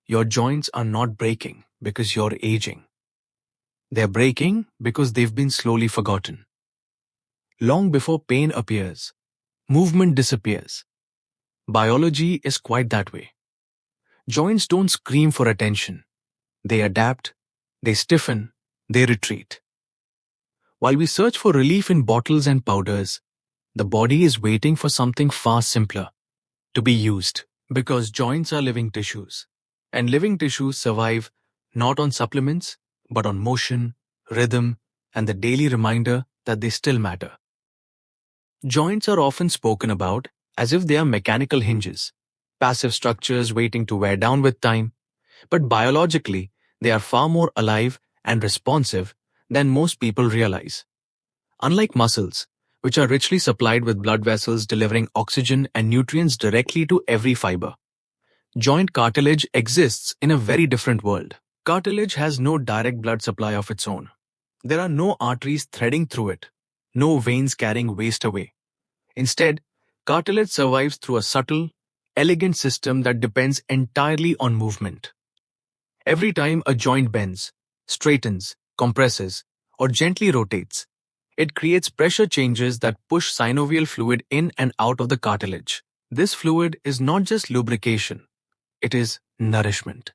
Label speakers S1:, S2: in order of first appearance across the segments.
S1: Your joints are not breaking because you're aging. They're breaking because they've been slowly forgotten. Long before pain appears, movement disappears. Biology is quite that way. Joints don't scream for attention. They adapt, they stiffen, they retreat. While we search for relief in bottles and powders, the body is waiting for something far simpler to be used, because joints are living tissues. And living tissues survive not on supplements, but on motion, rhythm, and the daily reminder that they still matter. Joints are often spoken about as if they are mechanical hinges, passive structures waiting to wear down with time, but biologically, they are far more alive and responsive than most people realize. Unlike muscles, which are richly supplied with blood vessels delivering oxygen and nutrients directly to every fiber, joint cartilage exists in a very different world. Cartilage has no direct blood supply of its own. There are no arteries threading through it, no veins carrying waste away. Instead, cartilage survives through a subtle, elegant system that depends entirely on movement. Every time a joint bends, straightens, compresses, or gently rotates, it creates pressure changes that push synovial fluid in and out of the cartilage. This fluid is not just lubrication, it is nourishment.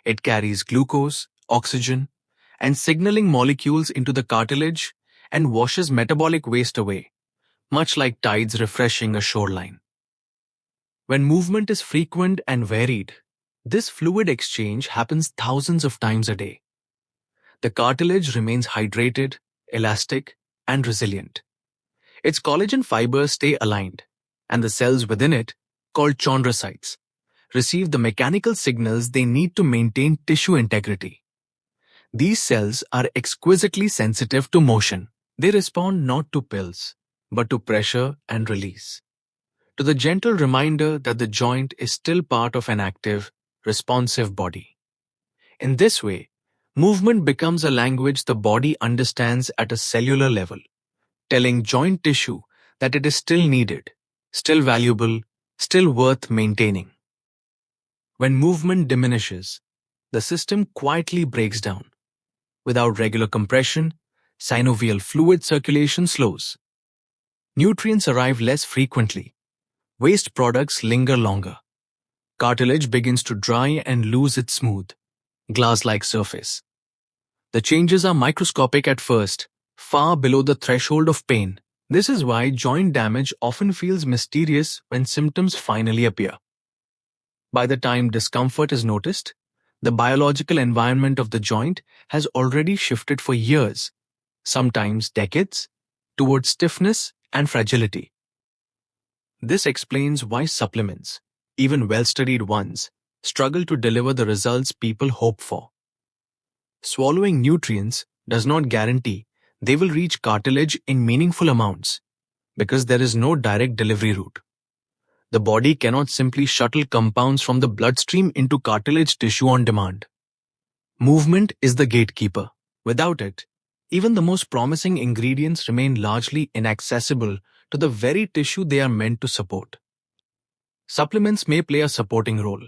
S1: It carries glucose, oxygen, and signaling molecules into the cartilage and washes metabolic waste away, much like tides refreshing a shoreline. When movement is frequent and varied, this fluid exchange happens thousands of times a day. The cartilage remains hydrated, elastic, and resilient. Its collagen fibers stay aligned, and the cells within it, called chondrocytes, receive the mechanical signals they need to maintain tissue integrity. These cells are exquisitely sensitive to motion. They respond not to pills, but to pressure and release, to the gentle reminder that the joint is still part of an active, responsive body. In this way, movement becomes a language the body understands at a cellular level, telling joint tissue that it is still needed, still valuable, still worth maintaining. When movement diminishes, the system quietly breaks down. Without regular compression, synovial fluid circulation slows. Nutrients arrive less frequently. Waste products linger longer. Cartilage begins to dry and lose its smooth, glass-like surface. The changes are microscopic at first, far below the threshold of pain. This is why joint damage often feels mysterious when symptoms finally appear. By the time discomfort is noticed, the biological environment of the joint has already shifted for years, sometimes decades, towards stiffness and fragility. This explains why supplements, even well-studied ones, struggle to deliver the results people hope for. Swallowing nutrients does not guarantee they will reach cartilage in meaningful amounts, because there is no direct delivery route. The body cannot simply shuttle compounds from the bloodstream into cartilage tissue on demand. Movement is the gatekeeper. Without it, even the most promising ingredients remain largely inaccessible to the very tissue they are meant to support. Supplements may play a supporting role,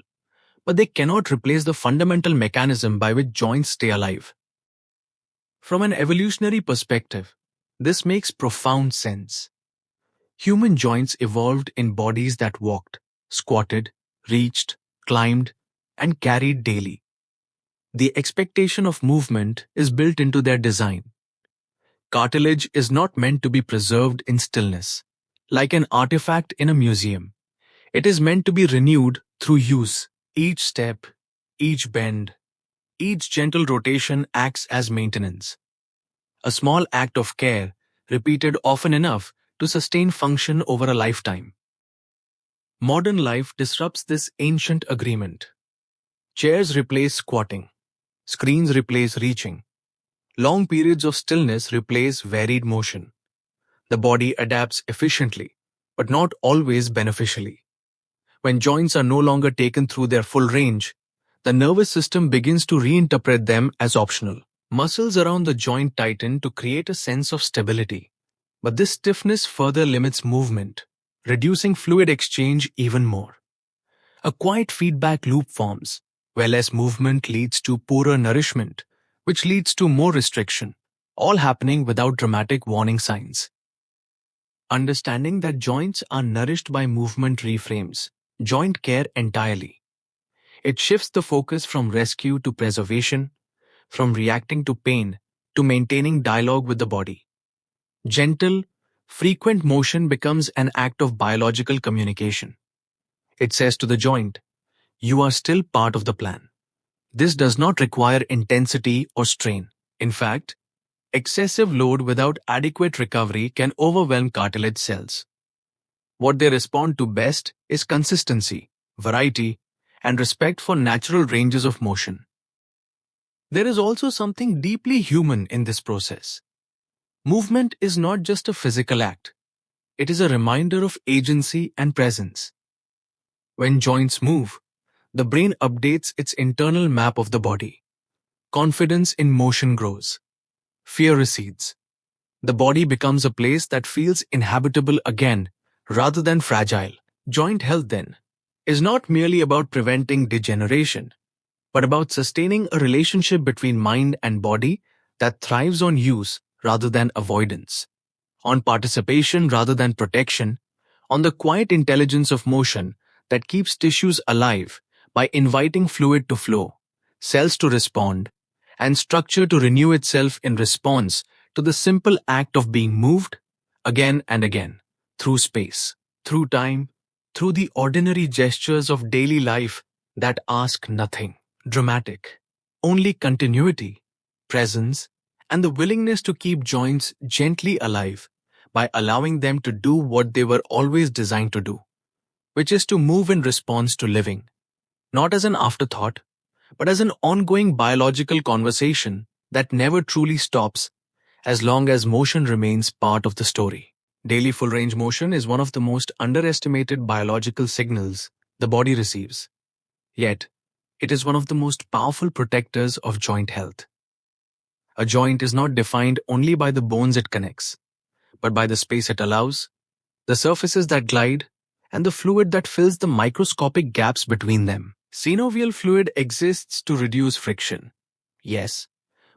S1: but they cannot replace the fundamental mechanism by which joints stay alive. From an evolutionary perspective, this makes profound sense. Human joints evolved in bodies that walked, squatted, reached, climbed, and carried daily. The expectation of movement is built into their design. Cartilage is not meant to be preserved in stillness, like an artifact in a museum. It is meant to be renewed through use. Each step, each bend, each gentle rotation acts as maintenance. A small act of care, repeated often enough to sustain function over a lifetime. Modern life disrupts this ancient agreement. Chairs replace squatting. Screens replace reaching. Long periods of stillness replace varied motion. The body adapts efficiently, but not always beneficially. When joints are no longer taken through their full range, the nervous system begins to reinterpret them as optional. Muscles around the joint tighten to create a sense of stability. But this stiffness further limits movement, reducing fluid exchange even more. A quiet feedback loop forms. where less movement leads to poorer nourishment, which leads to more restriction, all happening without dramatic warning signs. Understanding that joints are nourished by movement reframes joint care entirely. It shifts the focus from rescue to preservation, from reacting to pain to maintaining dialogue with the body. Gentle, frequent motion becomes an act of biological communication. It says to the joint, "You are still part of the plan." This does not require intensity or strain. In fact, excessive load without adequate recovery can overwhelm cartilage cells. What they respond to best is consistency, variety, and respect for natural ranges of motion. There is also something deeply human in this process. Movement is not just a physical act. It is a reminder of agency and presence. When joints move, the brain updates its internal map of the body. Confidence in motion grows. Fear recedes. The body becomes a place that feels inhabitable again, rather than fragile. Joint health, then, is not merely about preventing degeneration, but about sustaining a relationship between mind and body that thrives on use rather than avoidance, on participation rather than protection, on the quiet intelligence of motion that keeps tissues alive by inviting fluid to flow, cells to respond, and structure to renew itself in response to the simple act of being moved again and again, through space, through time, through the ordinary gestures of daily life that ask nothing dramatic, only continuity, presence, and the willingness to keep joints gently alive by allowing them to do what they were always designed to do, which is to move in response to living, not as an afterthought, but as an ongoing biological conversation that never truly stops as long as motion remains part of the story. Daily full-range motion is one of the most underestimated biological signals the body receives. Yet, it is one of the most powerful protectors of joint health. A joint is not defined only by the bones it connects, but by the space it allows, the surfaces that glide, and the fluid that fills the microscopic gaps between them. Synovial fluid exists to reduce friction. Yes,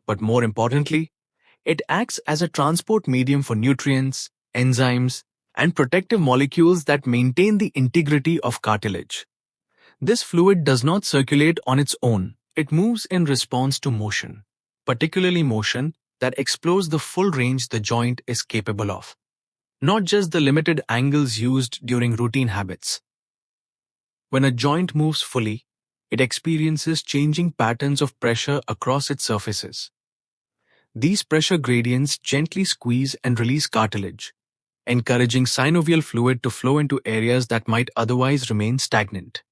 S1: but more importantly, it acts as a transport medium for nutrients, enzymes, and protective molecules that maintain the integrity of cartilage. This fluid does not circulate on its own. It moves in response to motion, particularly motion that explores the full range the joint is capable of, not just the limited angles used during routine habits. When a joint moves fully, it experiences changing patterns of pressure across its surfaces. These pressure gradients gently squeeze and release cartilage, encouraging synovial fluid to flow into areas that might otherwise remain stagnant.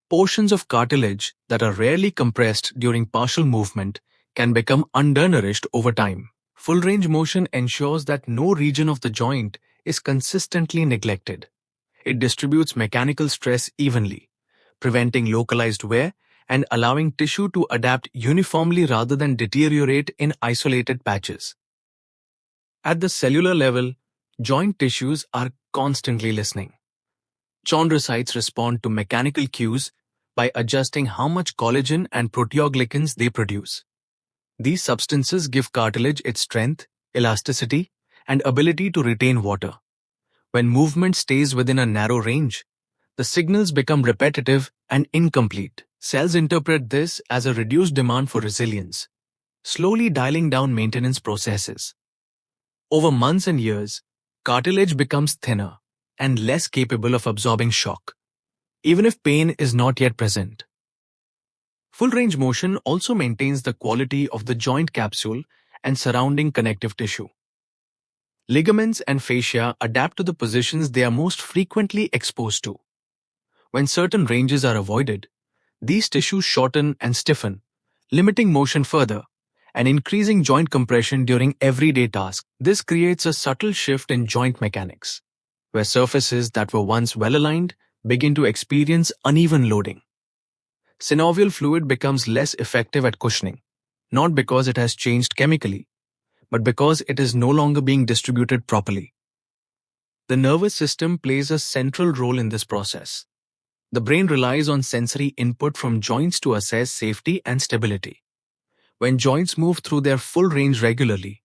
S1: Portions of cartilage that are rarely compressed during partial movement can become undernourished over time. Full-range motion ensures that no region of the joint is consistently neglected. It distributes mechanical stress evenly, preventing localized wear and allowing tissue to adapt uniformly rather than deteriorate in isolated patches. At the cellular level, joint tissues are constantly listening. Chondrocytes respond to mechanical cues by adjusting how much collagen and proteoglycans they produce. These substances give cartilage its strength, elasticity, and ability to retain water. When movement stays within a narrow range, the signals become repetitive and incomplete. Cells interpret this as a reduced demand for resilience, slowly dialing down maintenance processes. Over months and years, cartilage becomes thinner and less capable of absorbing shock, even if pain is not yet present. Full-range motion also maintains the quality of the joint capsule and surrounding connective tissue. Ligaments and fascia adapt to the positions they are most frequently exposed to. When certain ranges are avoided, these tissues shorten and stiffen, limiting motion further and increasing joint compression during everyday tasks. This creates a subtle shift in joint mechanics, where surfaces that were once well-aligned begin to experience uneven loading. Synovial fluid becomes less effective at cushioning, not because it has changed chemically, but because it is no longer being distributed properly. The nervous system plays a central role in this process. The brain relies on sensory input from joints to assess safety and stability. When joints move through their full range regularly,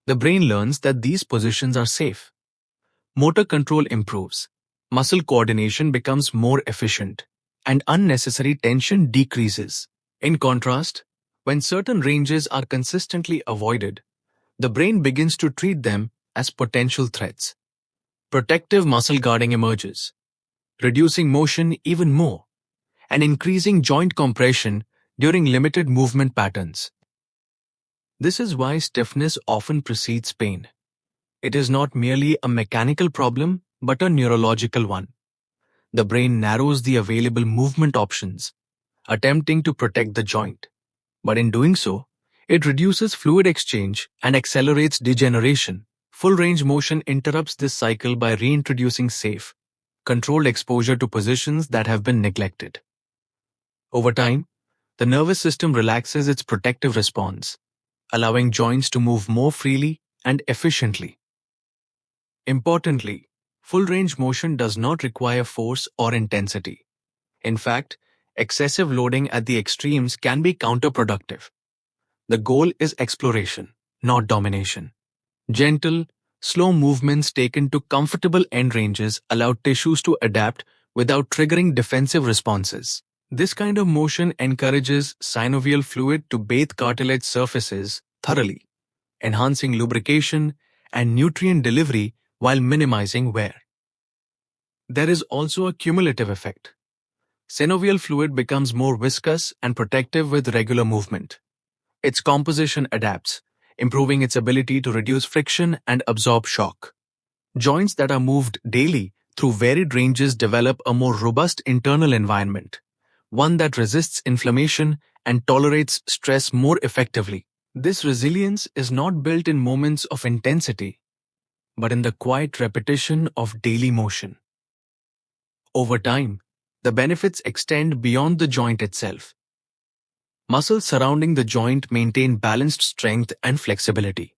S1: the brain learns that these positions are safe. Motor control improves, muscle coordination becomes more efficient, and unnecessary tension decreases. In contrast, when certain ranges are consistently avoided, the brain begins to treat them as potential threats. Protective muscle guarding emerges, reducing motion even more and increasing joint compression during limited movement patterns. This is why stiffness often precedes pain. It is not merely a mechanical problem, but a neurological one. The brain narrows the available movement options, attempting to protect the joint. But in doing so, it reduces fluid exchange and accelerates degeneration. Full range motion interrupts this cycle by reintroducing safe, controlled exposure to positions that have been neglected. Over time, the nervous system relaxes its protective response, allowing joints to move more freely and efficiently. Importantly, full range motion does not require force or intensity. In fact, excessive loading at the extremes can be counterproductive. The goal is exploration, not domination. Gentle, slow movements taken to comfortable end ranges allow tissues to adapt without triggering defensive responses. This kind of motion encourages synovial fluid to bathe cartilage surfaces thoroughly, enhancing lubrication and nutrient delivery while minimizing wear. There is also a cumulative effect. Synovial fluid becomes more viscous and protective with regular movement. Its composition adapts, improving its ability to reduce friction and absorb shock. Joints that are moved daily through varied ranges develop a more robust internal environment, one that resists inflammation and tolerates stress more effectively. This resilience is not built in moments of intensity, but in the quiet repetition of daily motion. Over time, the benefits extend beyond the joint itself. Muscles surrounding the joint maintain balanced strength and flexibility.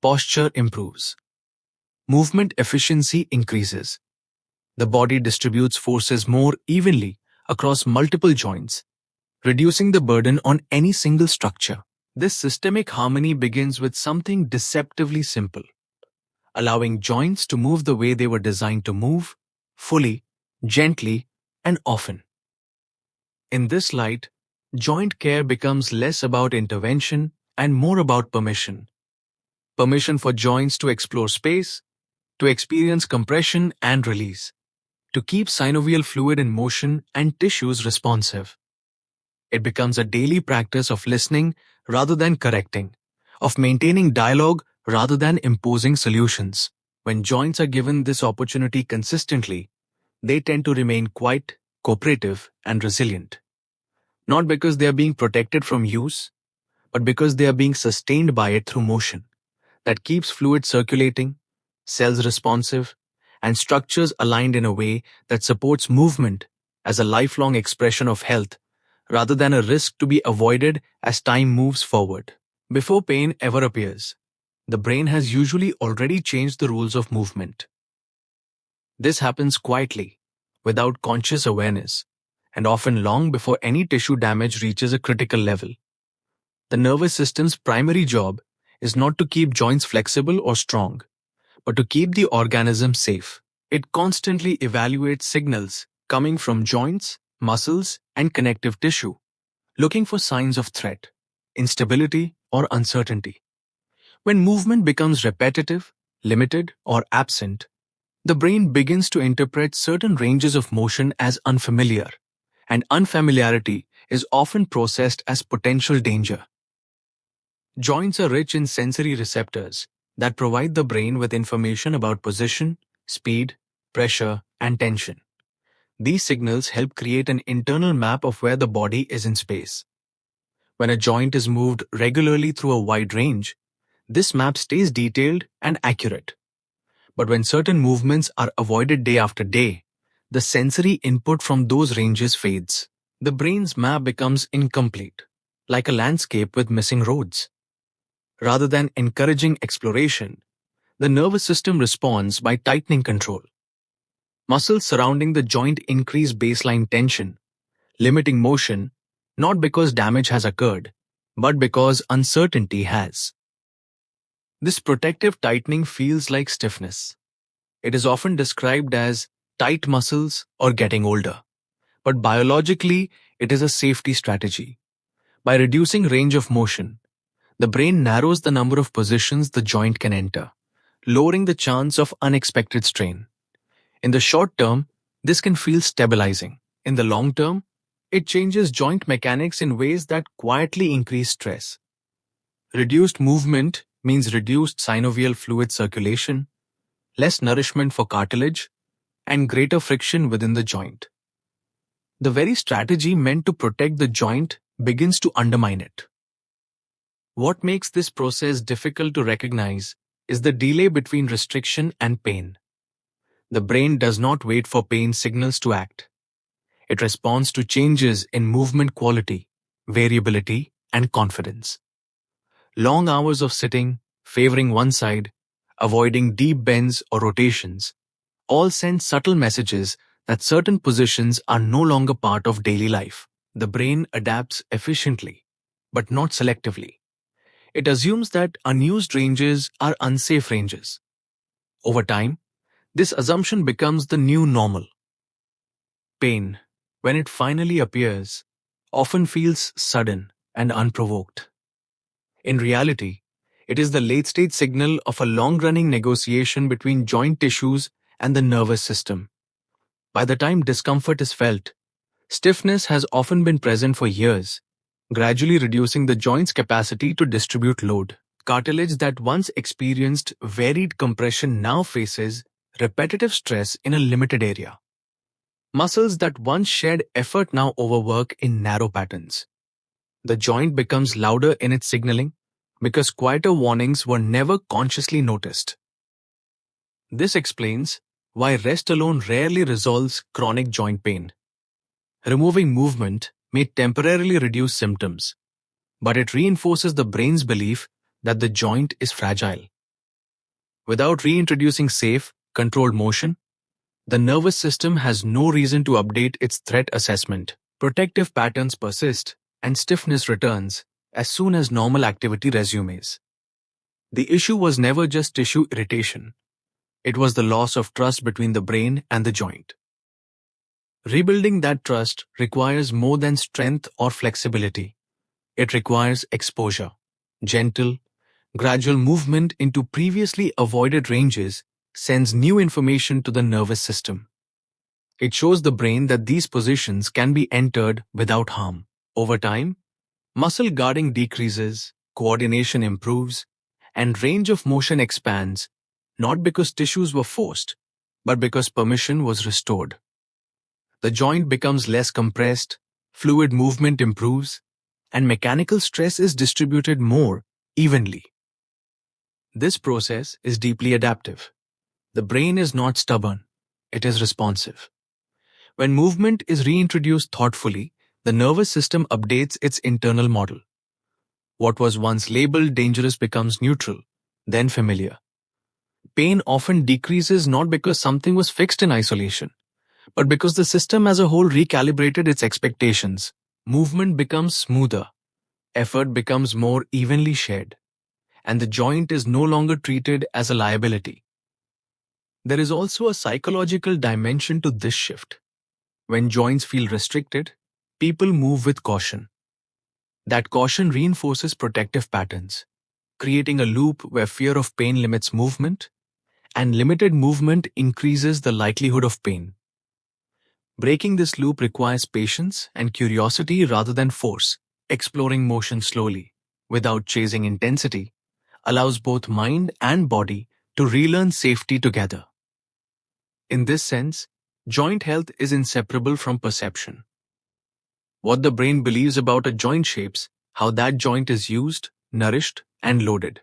S1: Posture improves. Movement efficiency increases. The body distributes forces more evenly across multiple joints, reducing the burden on any single structure. This systemic harmony begins with something deceptively simple, allowing joints to move the way they were designed to move, fully, gently, and often. In this light, joint care becomes less about intervention and more about permission. Permission for joints to explore space, to experience compression and release, to keep synovial fluid in motion and tissues responsive. It becomes a daily practice of listening rather than correcting, of maintaining dialogue rather than imposing solutions. When joints are given this opportunity consistently, they tend to remain quiet, cooperative, and resilient. Not because they are being protected from use, but because they are being sustained by it through motion that keeps fluid circulating, cells responsive, and structures aligned in a way that supports movement as a lifelong expression of health rather than a risk to be avoided as time moves forward. Before pain ever appears, the brain has usually already changed the rules of movement. This happens quietly, without conscious awareness, and often long before any tissue damage reaches a critical level. The nervous system's primary job is not to keep joints flexible or strong, but to keep the organism safe. It constantly evaluates signals coming from joints, muscles, and connective tissue, looking for signs of threat, instability, or uncertainty. When movement becomes repetitive, limited, or absent, the brain begins to interpret certain ranges of motion as unfamiliar, and unfamiliarity is often processed as potential danger. Joints are rich in sensory receptors that provide the brain with information about position, speed, pressure, and tension. These signals help create an internal map of where the body is in space. When a joint is moved regularly through a wide range, this map stays detailed and accurate. But when certain movements are avoided day after day, the sensory input from those ranges fades. The brain's map becomes incomplete, like a landscape with missing roads. Rather than encouraging exploration, the nervous system responds by tightening control. Muscles surrounding the joint increase baseline tension, limiting motion, not because damage has occurred, but because uncertainty has. This protective tightening feels like stiffness. It is often described as tight muscles or getting older, but biologically, it is a safety strategy. By reducing range of motion, the brain narrows the number of positions the joint can enter, lowering the chance of unexpected strain. In the short term, this can feel stabilizing. In the long term, it changes joint mechanics in ways that quietly increase stress. Reduced movement means reduced synovial fluid circulation, less nourishment for cartilage, and greater friction within the joint. The very strategy meant to protect the joint begins to undermine it. What makes this process difficult to recognize is the delay between restriction and pain. The brain does not wait for pain signals to act. It responds to changes in movement quality, variability, and confidence. Long hours of sitting, favoring one side, avoiding deep bends or rotations, all send subtle messages that certain positions are no longer part of daily life. The brain adapts efficiently, but not selectively. It assumes that unused ranges are unsafe ranges. Over time, this assumption becomes the new normal. Pain, when it finally appears, often feels sudden and unprovoked. In reality, it is the late-stage signal of a long-running negotiation between joint tissues and the nervous system. By the time discomfort is felt, stiffness has often been present for years, gradually reducing the joint's capacity to distribute load. Cartilage that once experienced varied compression now faces repetitive stress in a limited area. Muscles that once shared effort now overwork in narrow patterns. The joint becomes louder in its signaling because quieter warnings were never consciously noticed. This explains why rest alone rarely resolves chronic joint pain. Removing movement may temporarily reduce symptoms, but it reinforces the brain's belief that the joint is fragile. Without reintroducing safe, controlled motion, the nervous system has no reason to update its threat assessment. Protective patterns persist, and stiffness returns as soon as normal activity resumes. The issue was never just tissue irritation. It was the loss of trust between the brain and the joint. Rebuilding that trust requires more than strength or flexibility. It requires exposure, gentle, gradual movement into previously avoided ranges sends new information to the nervous system. It shows the brain that these positions can be entered without harm. Over time, muscle guarding decreases, coordination improves, and range of motion expands, not because tissues were forced, but because permission was restored. The joint becomes less compressed, fluid movement improves, and mechanical stress is distributed more evenly. This process is deeply adaptive. The brain is not stubborn, it is responsive. When movement is reintroduced thoughtfully, the nervous system updates its internal model. What was once labeled dangerous becomes neutral, then familiar. Pain often decreases not because something was fixed in isolation, but because the system as a whole recalibrated its expectations. Movement becomes smoother, effort becomes more evenly shared, and the joint is no longer treated as a liability. There is also a psychological dimension to this shift. When joints feel restricted, people move with caution. That caution reinforces protective patterns, creating a loop where fear of pain limits movement, and limited movement increases the likelihood of pain. Breaking this loop requires patience and curiosity rather than force. Exploring motion slowly, without chasing intensity, allows both mind and body to relearn safety together. In this sense, joint health is inseparable from perception. What the brain believes about a joint shapes how that joint is used, nourished, and loaded.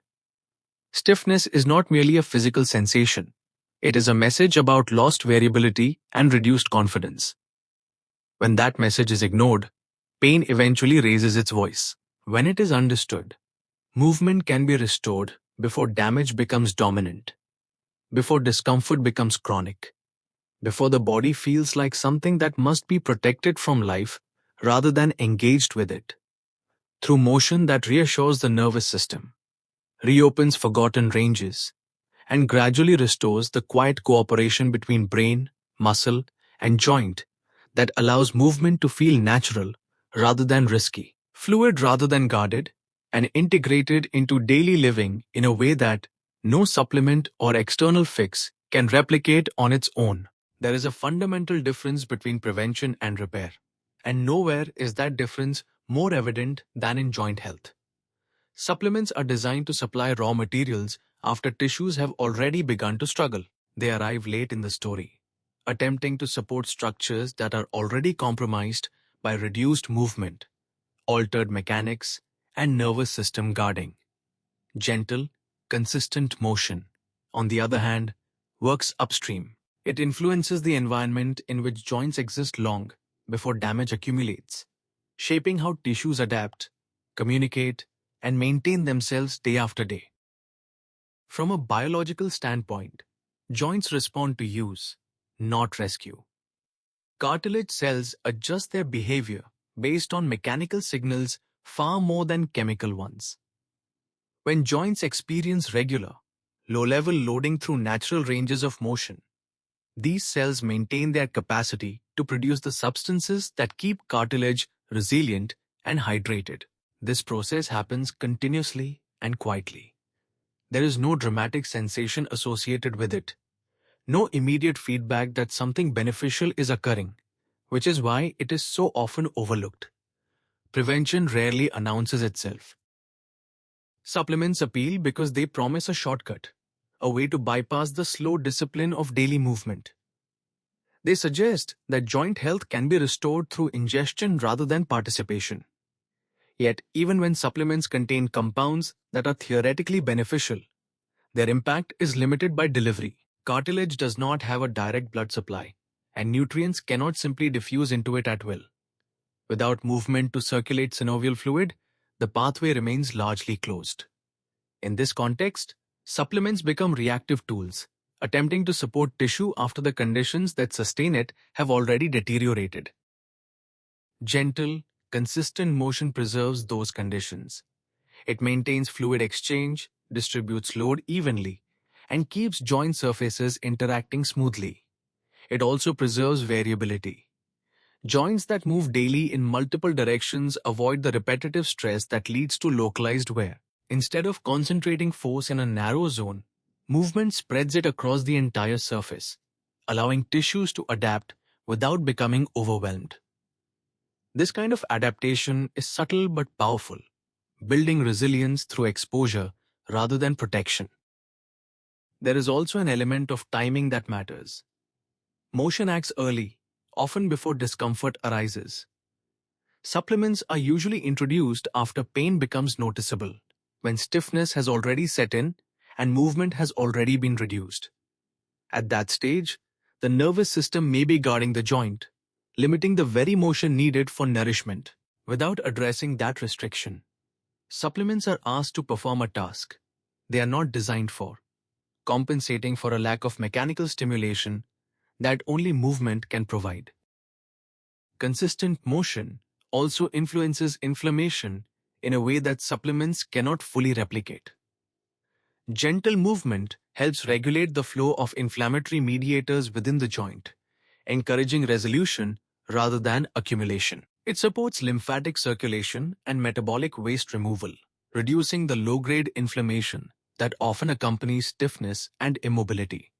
S1: Stiffness is not merely a physical sensation. It is a message about lost variability and reduced confidence. When that message is ignored, pain eventually raises its voice. When it is understood, movement can be restored before damage becomes dominant, before discomfort becomes chronic. before the body feels like something that must be protected from life rather than engaged with it. Through motion that reassures the nervous system, reopens forgotten ranges, and gradually restores the quiet cooperation between brain, muscle, and joint that allows movement to feel natural rather than risky, fluid rather than guarded, and integrated into daily living in a way that no supplement or external fix can replicate on its own. There is a fundamental difference between prevention and repair, and nowhere is that difference more evident than in joint health. Supplements are designed to supply raw materials after tissues have already begun to struggle. They arrive late in the story, attempting to support structures that are already compromised by reduced movement, altered mechanics, and nervous system guarding. Gentle, consistent motion, on the other hand, works upstream. It influences the environment in which joints exist long before damage accumulates, shaping how tissues adapt, communicate, and maintain themselves day after day. From a biological standpoint, joints respond to use, not rescue. Cartilage cells adjust their behavior based on mechanical signals far more than chemical ones. When joints experience regular, low-level loading through natural ranges of motion, these cells maintain their capacity to produce the substances that keep cartilage resilient and hydrated. This process happens continuously and quietly. There is no dramatic sensation associated with it, no immediate feedback that something beneficial is occurring, which is why it is so often overlooked. Prevention rarely announces itself. Supplements appeal because they promise a shortcut, a way to bypass the slow discipline of daily movement. They suggest that joint health can be restored through ingestion rather than participation. Yet, even when supplements contain compounds that are theoretically beneficial, their impact is limited by delivery. Cartilage does not have a direct blood supply, and nutrients cannot simply diffuse into it at will. Without movement to circulate synovial fluid, the pathway remains largely closed. In this context, supplements become reactive tools, attempting to support tissue after the conditions that sustain it have already deteriorated. Gentle, consistent motion preserves those conditions. It maintains fluid exchange, distributes load evenly, and keeps joint surfaces interacting smoothly. It also preserves variability. Joints that move daily in multiple directions avoid the repetitive stress that leads to localized wear. Instead of concentrating force in a narrow zone, movement spreads it across the entire surface, allowing tissues to adapt without becoming overwhelmed. This kind of adaptation is subtle but powerful, building resilience through exposure rather than protection. There is also an element of timing that matters. Motion acts early, often before discomfort arises. Supplements are usually introduced after pain becomes noticeable, when stiffness has already set in and movement has already been reduced. At that stage, the nervous system may be guarding the joint, limiting the very motion needed for nourishment. Without addressing that restriction, supplements are asked to perform a task they are not designed for, compensating for a lack of mechanical stimulation that only movement can provide. Consistent motion also influences inflammation in a way that supplements cannot fully replicate. Gentle movement helps regulate the flow of inflammatory mediators within the joint, encouraging resolution rather than accumulation. It supports lymphatic circulation and metabolic waste removal, reducing the low-grade inflammation that often accompanies stiffness and immobility.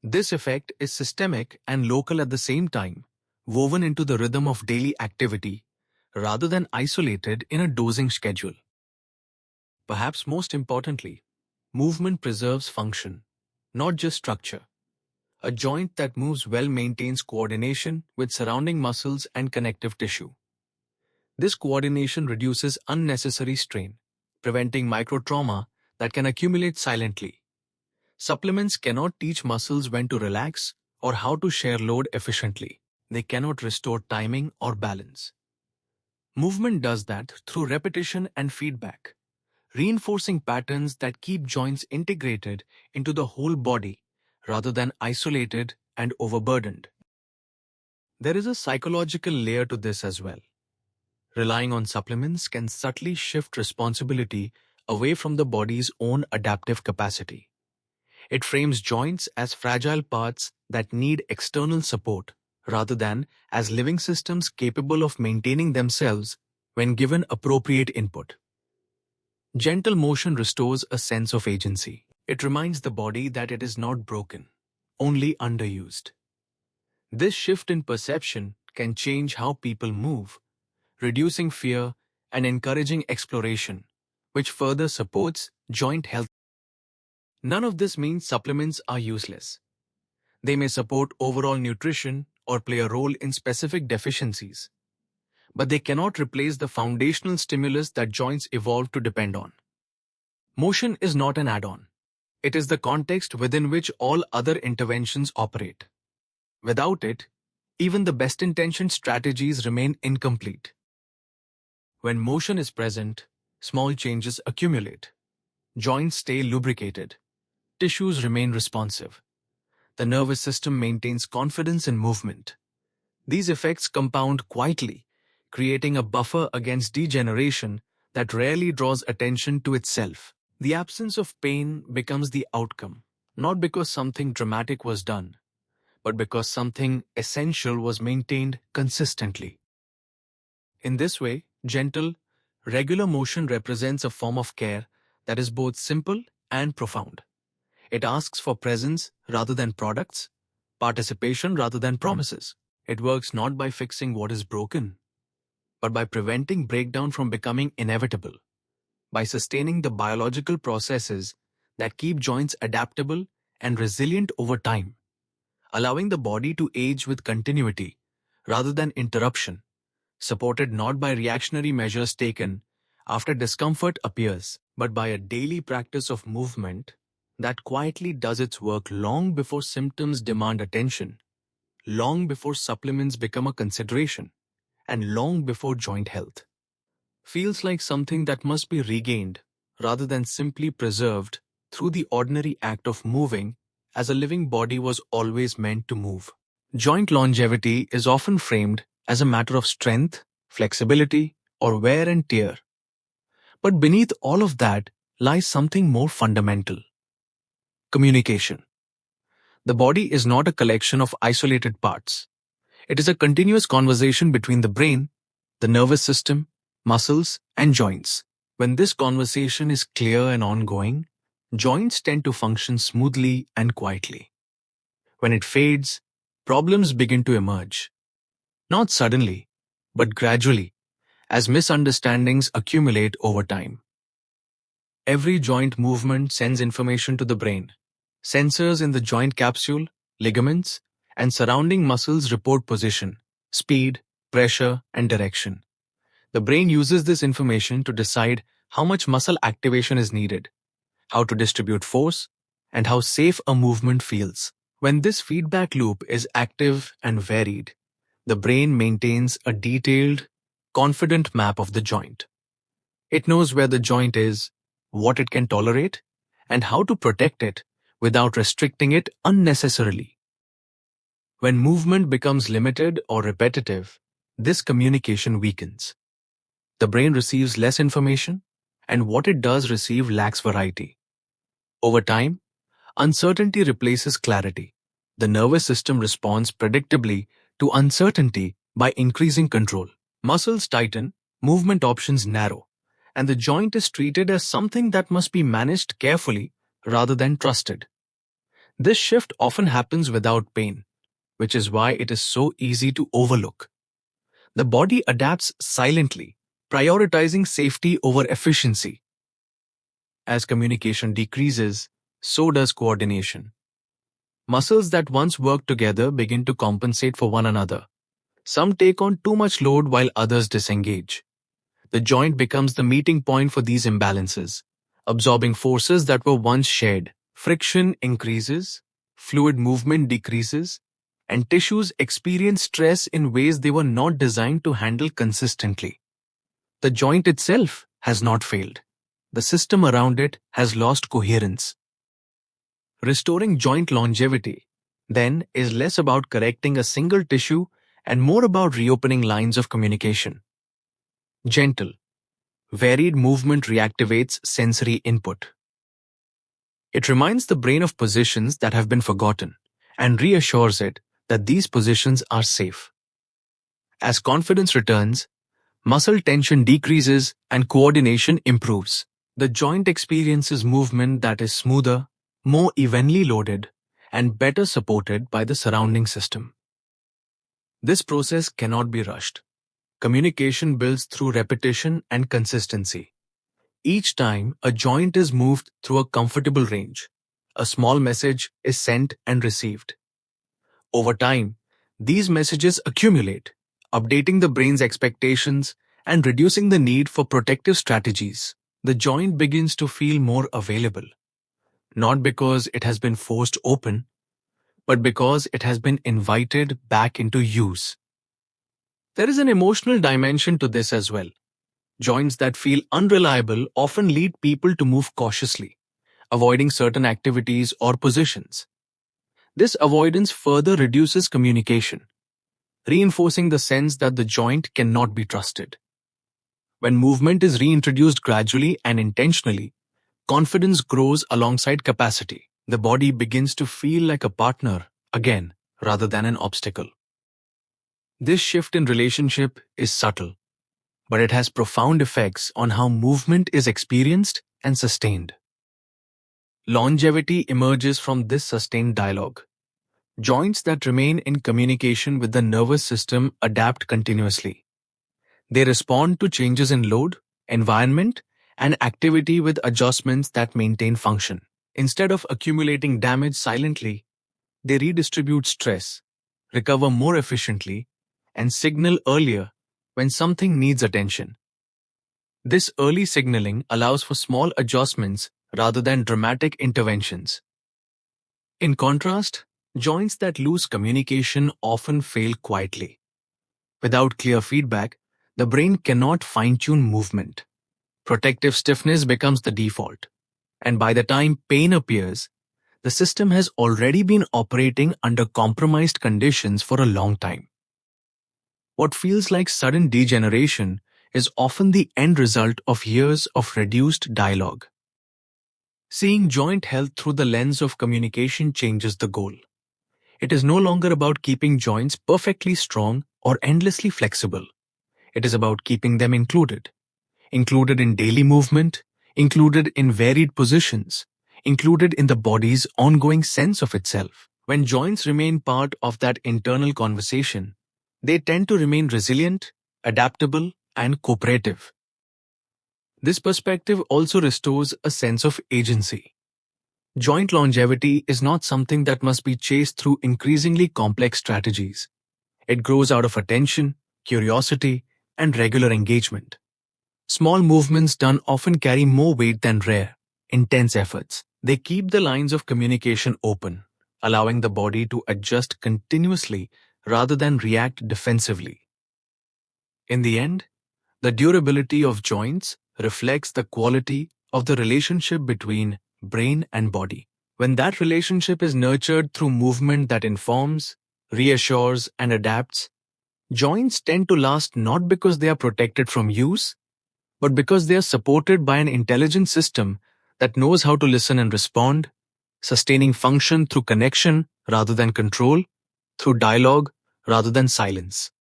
S1: This effect is systemic and local at the same time, woven into the rhythm of daily activity rather than isolated in a dosing schedule. Perhaps most importantly, movement preserves function, not just structure. A joint that moves well maintains coordination with surrounding muscles and connective tissue. This coordination reduces unnecessary strain, preventing microtrauma that can accumulate silently. Supplements cannot teach muscles when to relax or how to share load efficiently. They cannot restore timing or balance. Movement does that through repetition and feedback, reinforcing patterns that keep joints integrated into the whole body rather than isolated and overburdened. There is a psychological layer to this as well. Relying on supplements can subtly shift responsibility away from the body's own adaptive capacity. It frames joints as fragile parts that need external support rather than as living systems capable of maintaining themselves when given appropriate input. Gentle motion restores a sense of agency. It reminds the body that it is not broken, only underused. This shift in perception can change how people move, reducing fear and encouraging exploration, which further supports joint health. None of this means supplements are useless. They may support overall nutrition or play a role in specific deficiencies, but they cannot replace the foundational stimulus that joints evolved to depend on. Motion is not an add-on. It is the context within which all other interventions operate. Without it, even the best-intentioned strategies remain incomplete. When motion is present, small changes accumulate. Joints stay lubricated. Tissues remain responsive. The nervous system maintains confidence in movement. These effects compound quietly, creating a buffer against degeneration that rarely draws attention to itself. The absence of pain becomes the outcome, not because something dramatic was done, but because something essential was maintained consistently. In this way, gentle, regular motion represents a form of care that is both simple and profound. It asks for presence rather than products, participation rather than promises. It works not by fixing what is broken, but by preventing breakdown from becoming inevitable, by sustaining the biological processes that keep joints adaptable and resilient over time, allowing the body to age with continuity rather than interruption, supported not by reactionary measures taken after discomfort appears, but by a daily practice of movement that quietly does its work long before symptoms demand attention, long before supplements become a consideration, and long before joint health feels like something that must be regained rather than simply preserved through the ordinary act of moving as a living body was always meant to move. Joint longevity is often framed as a matter of strength, flexibility, or wear and tear. But beneath all of that lies something more fundamental: communication. The body is not a collection of isolated parts. It is a continuous conversation between the brain, the nervous system, muscles, and joints. When this conversation is clear and ongoing, joints tend to function smoothly and quietly. When it fades, problems begin to emerge. Not suddenly, but gradually, as misunderstandings accumulate over time. Every joint movement sends information to the brain. Sensors in the joint capsule, ligaments, and surrounding muscles report position, speed, pressure, and direction. The brain uses this information to decide how much muscle activation is needed, how to distribute force, and how safe a movement feels. When this feedback loop is active and varied, the brain maintains a detailed, confident map of the joint. It knows where the joint is, what it can tolerate, and how to protect it without restricting it unnecessarily. When movement becomes limited or repetitive, this communication weakens. The brain receives less information, and what it does receive lacks variety. Over time, uncertainty replaces clarity. The nervous system responds predictably to uncertainty by increasing control. Muscles tighten, movement options narrow, and the joint is treated as something that must be managed carefully rather than trusted. This shift often happens without pain, which is why it is so easy to overlook. The body adapts silently, prioritizing safety over efficiency. As communication decreases, so does coordination. Muscles that once worked together begin to compensate for one another. Some take on too much load while others disengage. The joint becomes the meeting point for these imbalances, absorbing forces that were once shared. Friction increases, fluid movement decreases, and tissues experience stress in ways they were not designed to handle consistently. The joint itself has not failed. The system around it has lost coherence. Restoring joint longevity then is less about correcting a single tissue and more about reopening lines of communication. Gentle, varied movement reactivates sensory input. It reminds the brain of positions that have been forgotten and reassures it that these positions are safe. As confidence returns, muscle tension decreases and coordination improves. The joint experiences movement that is smoother, more evenly loaded, and better supported by the surrounding system. This process cannot be rushed. Communication builds through repetition and consistency. Each time a joint is moved through a comfortable range, a small message is sent and received. Over time, these messages accumulate, updating the brain's expectations and reducing the need for protective strategies. The joint begins to feel more available, not because it has been forced open, but because it has been invited back into use. There is an emotional dimension to this as well. Joints that feel unreliable often lead people to move cautiously, avoiding certain activities or positions. This avoidance further reduces communication, reinforcing the sense that the joint cannot be trusted. When movement is reintroduced gradually and intentionally, confidence grows alongside capacity. The body begins to feel like a partner again, rather than an obstacle. This shift in relationship is subtle, but it has profound effects on how movement is experienced and sustained. Longevity emerges from this sustained dialogue. Joints that remain in communication with the nervous system adapt continuously. They respond to changes in load, environment, and activity with adjustments that maintain function. Instead of accumulating damage silently, they redistribute stress, recover more efficiently, and signal earlier when something needs attention. This early signaling allows for small adjustments rather than dramatic interventions. In contrast, joints that lose communication often fail quietly. Without clear feedback, the brain cannot fine-tune movement. Protective stiffness becomes the default, and by the time pain appears, the system has already been operating under compromised conditions for a long time. What feels like sudden degeneration is often the end result of years of reduced dialogue. Seeing joint health through the lens of communication changes the goal. It is no longer about keeping joints perfectly strong or endlessly flexible. It is about keeping them included in daily movement, included in varied positions, included in the body's ongoing sense of itself. When joints remain part of that internal conversation, they tend to remain resilient, adaptable, and cooperative. This perspective also restores a sense of agency. Joint longevity is not something that must be chased through increasingly complex strategies. It grows out of attention, curiosity, and regular engagement. Small movements done often carry more weight than rare, intense efforts. They keep the lines of communication open, allowing the body to adjust continuously rather than react defensively. In the end, the durability of joints reflects the quality of the relationship between brain and body. When that relationship is nurtured through movement that informs, reassures, and adapts, joints tend to last not because they are protected from use, but because they are supported by an intelligent system that knows how to listen and respond, sustaining function through connection rather than control, through dialogue rather than silence.